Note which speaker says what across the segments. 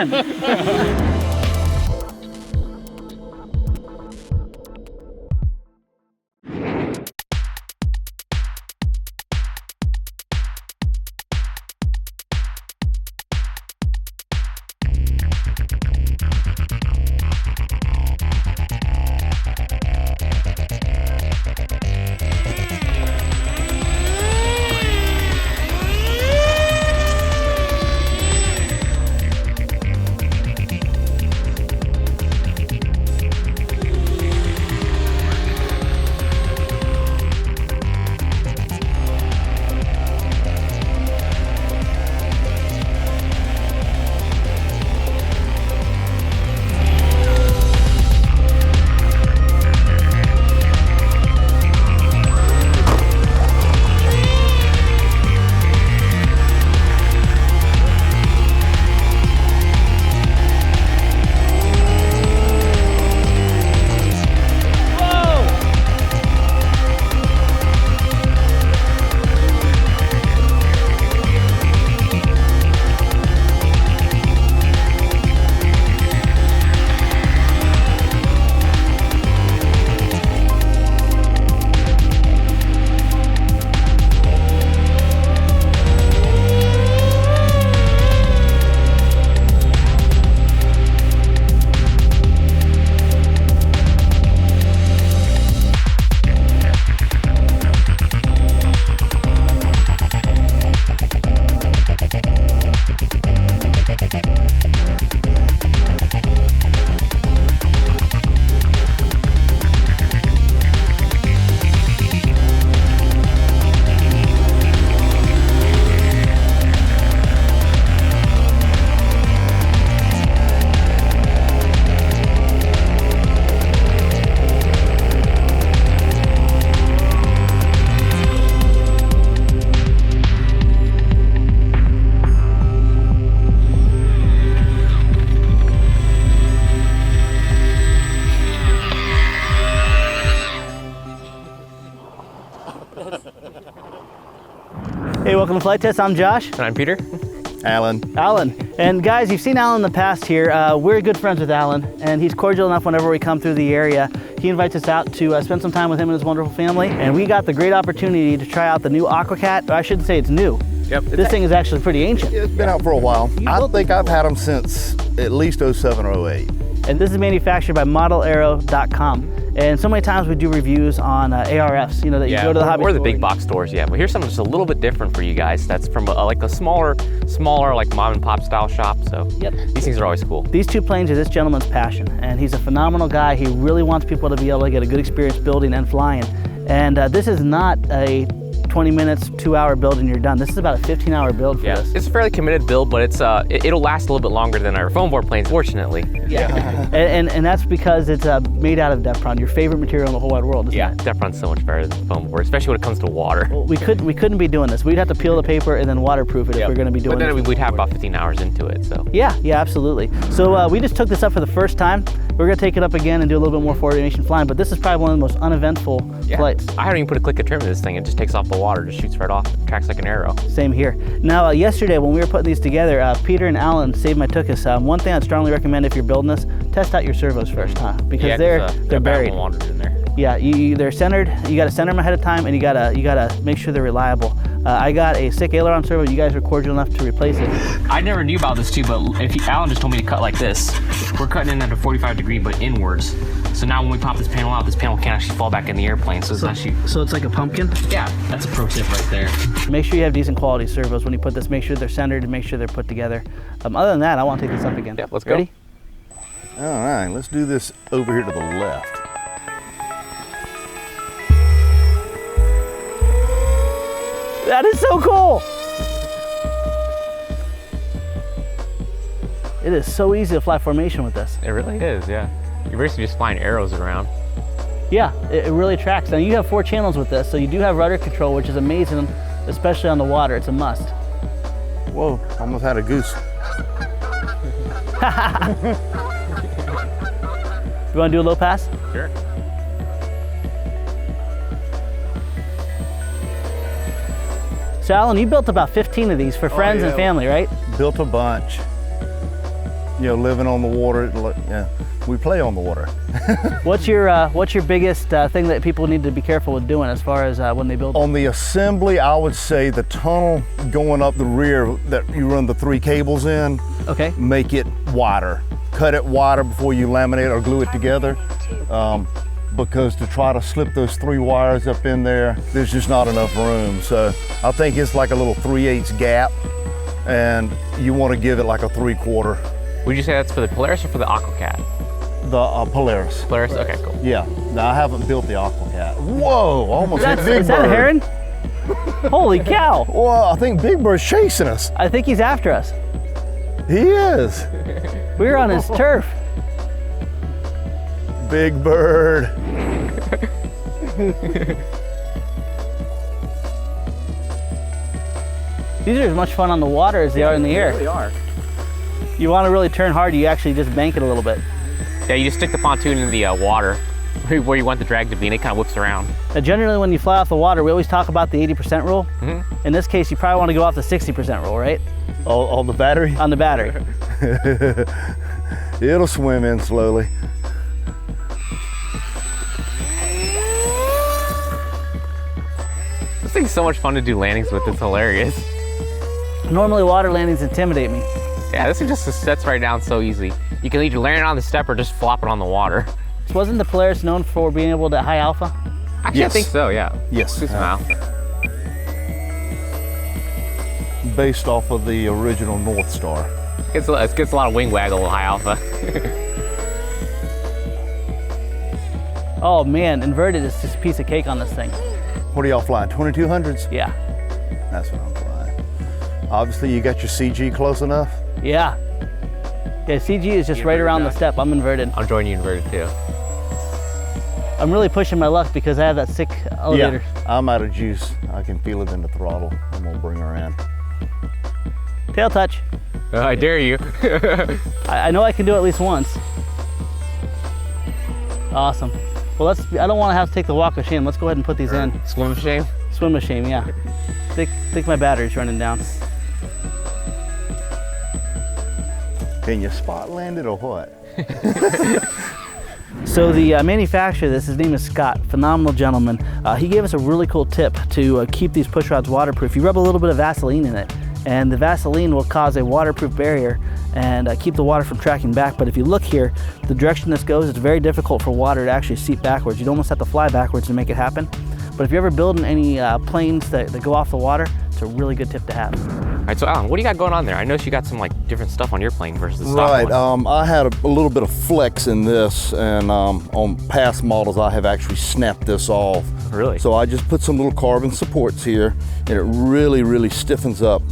Speaker 1: man. Hey, welcome to Flight Test. I'm Josh.
Speaker 2: And I'm Peter.
Speaker 3: Alan.
Speaker 1: And guys, you've seen Alan in the past here. We're good friends with Alan, and he's cordial enough whenever we come through the area. He invites us out to spend some time with him and his wonderful family, and we got the great opportunity to try out the new Aqua Cat. I shouldn't say it's new.
Speaker 2: Yep.
Speaker 1: This thing is actually pretty ancient.
Speaker 3: It's been out for a while. I think I've had them since at least 07 or 08.
Speaker 1: And this is manufactured by modelaero.com. And so many times we do reviews on ARFs, you know, that you go to the hobby
Speaker 2: or the
Speaker 1: store.
Speaker 2: big box stores, yeah. But here's something just a little bit different for you guys. That's from like a smaller, like mom and pop style shop. So these things are always cool.
Speaker 1: These two planes are this gentleman's passion, and he's a phenomenal guy. He really wants people to be able to get a good experience building and flying. And this is not a 20 minutes, 2-hour build and you're done. This is about a 15-hour build for this.
Speaker 2: It's a fairly committed build, but it's it'll last a little bit longer than our foam board planes, fortunately.
Speaker 1: and that's because it's made out of depron, your favorite material in the whole wide world, isn't it?
Speaker 2: Depron's so much better than foam board, especially when it comes to water.
Speaker 1: Well, we couldn't be doing this. We'd have to peel the paper and then waterproof it if we're going to be doing
Speaker 2: But then
Speaker 1: this.
Speaker 2: we'd have about 15 hours into it, so.
Speaker 1: Yeah, absolutely. So we just took this up for the first time. We're going to take it up again and do a little bit more forward aviation flying, but this is probably one of the most uneventful flights.
Speaker 2: I haven't even put a click of trim in this thing. It just takes off the water, just shoots right off. It tracks like an arrow.
Speaker 1: Same here. Now, yesterday when we were putting these together, Peter and Alan saved my tuchus. One thing I'd strongly recommend if you're building this, test out your servos first, because they're buried.
Speaker 2: In there.
Speaker 1: Yeah, they're centered. You got to center them ahead of time, and you gotta make sure they're reliable. I got a sick aileron servo. You guys were cordial enough to replace it.
Speaker 2: I never knew about this too, but Alan just told me to cut like this. We're cutting in at a 45 degree, but inwards. So now when we pop this panel out, this panel can't actually fall back in the airplane. So
Speaker 1: it's like a pumpkin?
Speaker 2: Yeah, that's a pro tip right there.
Speaker 1: Make sure you have decent quality servos when you put this. Make sure they're centered and make sure they're put together. Other than that, I want to take this up again.
Speaker 2: Yeah, let's
Speaker 1: Ready?
Speaker 3: All right, let's do this over here to the left.
Speaker 1: That is so cool! It is so easy to fly formation with this.
Speaker 2: It really is, yeah. You're basically just flying arrows around.
Speaker 1: Yeah, it really tracks. Now you have 4 channels with this, so you do have rudder control, which is amazing, especially on the water. It's a must.
Speaker 3: Whoa, almost had a goose.
Speaker 1: You want to do a low pass?
Speaker 2: Sure.
Speaker 1: So Alan, you built about 15 of these for friends and family, right?
Speaker 3: Built a bunch. you know, living on the water. Yeah, we play on the water.
Speaker 1: What's your biggest thing that people need to be careful with doing as far as when they build?
Speaker 3: On the assembly, I would say the tunnel going up the rear that you run the 3 cables in,
Speaker 1: Okay.
Speaker 3: make it wider. Cut it wider before you laminate or glue it together. Because to try to slip those 3 wires up in there, there's just not enough room. So I think it's like a little 3/8 gap, and you want to give it like a 3/4.
Speaker 2: Would you say that's for the Polaris or for the Aqua Cat?
Speaker 3: The Polaris.
Speaker 2: Polaris? Okay, cool.
Speaker 3: Yeah. Now I haven't built the Aqua Cat. Whoa! Almost hit Big
Speaker 1: Is that a
Speaker 3: Bird.
Speaker 1: heron? Holy cow!
Speaker 3: Well, I think Big Bird's chasing us.
Speaker 1: I think he's after us.
Speaker 3: He is.
Speaker 1: We're on his turf.
Speaker 3: Big Bird.
Speaker 1: These are as much fun on the water as they are in the air.
Speaker 2: They really are.
Speaker 1: You want to really turn hard, you actually just bank it a little bit.
Speaker 2: Yeah, you just stick the pontoon in the water where you want the drag to be, and it kind of whips around.
Speaker 1: Now, generally, when you fly off the water, we always talk about the 80% rule. In this case, you probably want to go off the 60% rule, right?
Speaker 3: On the battery?
Speaker 1: On the battery.
Speaker 3: It'll swim in slowly.
Speaker 2: This thing's so much fun to do landings with. It's hilarious.
Speaker 1: Normally, water landings intimidate me.
Speaker 2: Yeah, this thing just sets right down so easy. You can either land it on the step or just flop it on the water.
Speaker 1: Wasn't the Polaris known for being able to high alpha?
Speaker 2: Actually,
Speaker 3: Yes.
Speaker 2: I think so, yeah.
Speaker 3: Yes.
Speaker 2: Do some alpha.
Speaker 3: Based off of the original North Star.
Speaker 2: It gets a lot of wing waggle with high alpha.
Speaker 1: Oh man, inverted is just a piece of cake on this thing.
Speaker 3: What are y'all flying? 2200s?
Speaker 1: Yeah.
Speaker 3: That's what I'm flying. Obviously, you got your CG close enough.
Speaker 1: Yeah. Yeah, CG is just right around the step. I'm inverted.
Speaker 2: I'm joining you inverted too.
Speaker 1: I'm really pushing my luck because I have that sick elevator.
Speaker 3: Yeah, I'm out of juice. I can feel it in the throttle. I'm gonna bring her in.
Speaker 1: Tail touch.
Speaker 2: I dare you.
Speaker 1: I know I can do it at least once. Awesome. Well, I don't want to have to take the walk of shame. Let's go ahead and put these in.
Speaker 2: Swim of shame?
Speaker 1: Swim of shame, yeah. Think my battery's running down.
Speaker 3: Can you spot land it or what?
Speaker 1: So the manufacturer, his name is Scott, phenomenal gentleman. He gave us a really cool tip to keep these push rods waterproof. You rub a little bit of Vaseline in it, and the Vaseline will cause a waterproof barrier and keep the water from tracking back. But if you look here, the direction this goes, it's very difficult for water to actually seep backwards. You'd almost have to fly backwards to make it happen. But if you're ever building any planes that go off the water, it's a really good tip to have.
Speaker 2: All right, so Alan, what do you got going on there? I noticed you got some like different stuff on your plane versus the stock
Speaker 3: Right,
Speaker 2: one.
Speaker 3: I had a little bit of flex in this, and on past models I have actually snapped this off.
Speaker 2: Really?
Speaker 3: So I just put some little carbon supports here, and it really stiffens up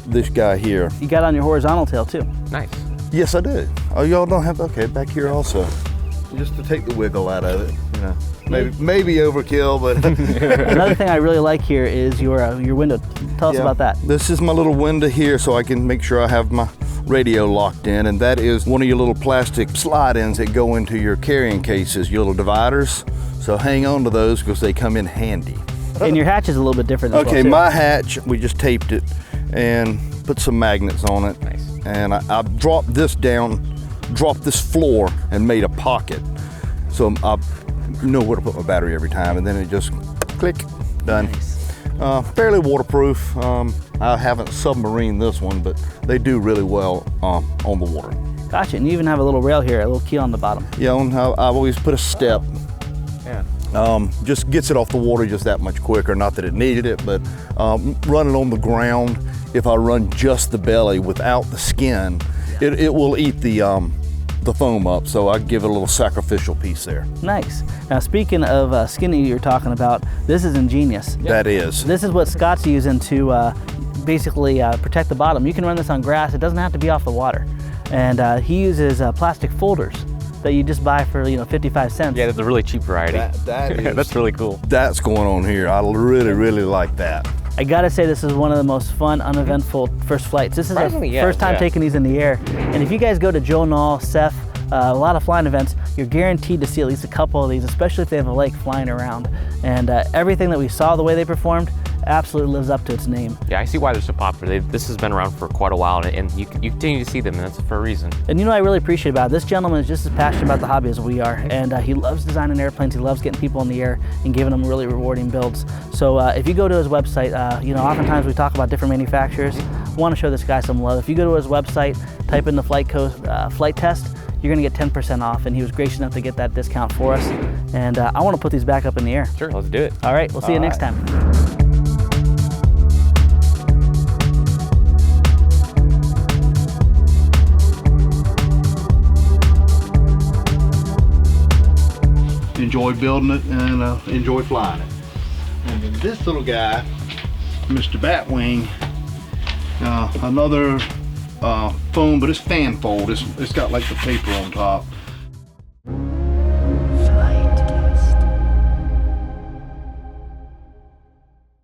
Speaker 3: this guy here.
Speaker 1: You got it on your horizontal tail too.
Speaker 2: Nice.
Speaker 3: Yes, I do. Oh, y'all don't have, okay, back here also. Just to take the wiggle out of it, you know. Maybe overkill, but.
Speaker 1: Another thing I really like here is your window. Tell us
Speaker 3: Yeah.
Speaker 1: about that.
Speaker 3: This is my little window here so I can make sure I have my radio locked in, and that is one of your little plastic slide-ins that go into your carrying cases, your little dividers. So hang on to those because they come in handy.
Speaker 1: And your hatch is a little bit different as
Speaker 3: Okay,
Speaker 1: well, too.
Speaker 3: my hatch, we just taped it and put some magnets on it.
Speaker 2: Nice.
Speaker 3: And I dropped this down, dropped this floor and made a pocket. So I know where to put my battery every time, and then it just click, done.
Speaker 1: Nice.
Speaker 3: Fairly waterproof. I haven't submarined this one, but they do really well on the water.
Speaker 1: Gotcha, and you even have a little rail here, a little keel on the bottom.
Speaker 3: Yeah, and I've always put a step.
Speaker 2: Yeah.
Speaker 3: Just gets it off the water just that much quicker. Not that it needed it, but running on the ground, if I run just the belly without the skin, it will eat the foam up. So I give it a little sacrificial piece there.
Speaker 1: Nice. Now speaking of skinny you're talking about, this is ingenious.
Speaker 3: That is.
Speaker 1: This is what Scott's using to basically protect the bottom. You can run this on grass. It doesn't have to be off the water. And he uses plastic folders that you just buy for 55 cents.
Speaker 2: Yeah, that's a really cheap variety.
Speaker 3: That is.
Speaker 2: That's really cool.
Speaker 3: That's going on here. I really like that.
Speaker 1: I gotta say this is one of the most fun, uneventful first flights. This is our
Speaker 2: Surprisingly, yes,
Speaker 1: first time
Speaker 2: yeah.
Speaker 1: taking these in the air. And if you guys go to Joe Nall, Seth, a lot of flying events, you're guaranteed to see at least a couple of these, especially if they have a lake flying around. And everything that we saw, the way they performed, absolutely lives up to its name.
Speaker 2: Yeah, I see why they're so popular. This has been around for quite a while, and you continue to see them, and that's for a reason.
Speaker 1: And you know what I really appreciate about it? This gentleman is just as passionate about the hobby as we are, and he loves designing airplanes. He loves getting people in the air and giving them really rewarding builds. So if you go to his website, you know, oftentimes we talk about different manufacturers. We want to show this guy some love. If you go to his website, type in the Flite code Flite Test, you're gonna get 10% off, and he was gracious enough to get that discount for us. And I want to put these back up in the air.
Speaker 2: Sure, let's do it.
Speaker 1: All right, we'll see you next time.
Speaker 3: Enjoy building it and enjoy flying it. And then this little guy, Mr. Batwing, another foam, but it's fan fold. It's got like the paper on top.